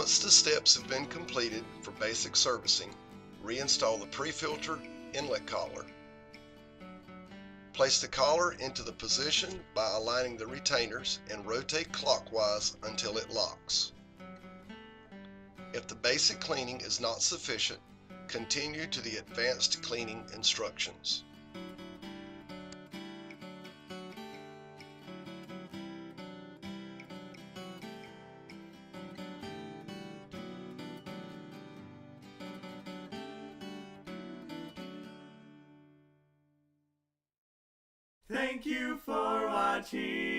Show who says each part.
Speaker 1: Once the steps have been completed for basic servicing, reinstall the prefilter inlet collar. Place the collar into the position by aligning the retainers and rotate clockwise until it locks. If the basic cleaning is not sufficient, continue to the advanced cleaning instructions.
Speaker 2: Thank you for watching.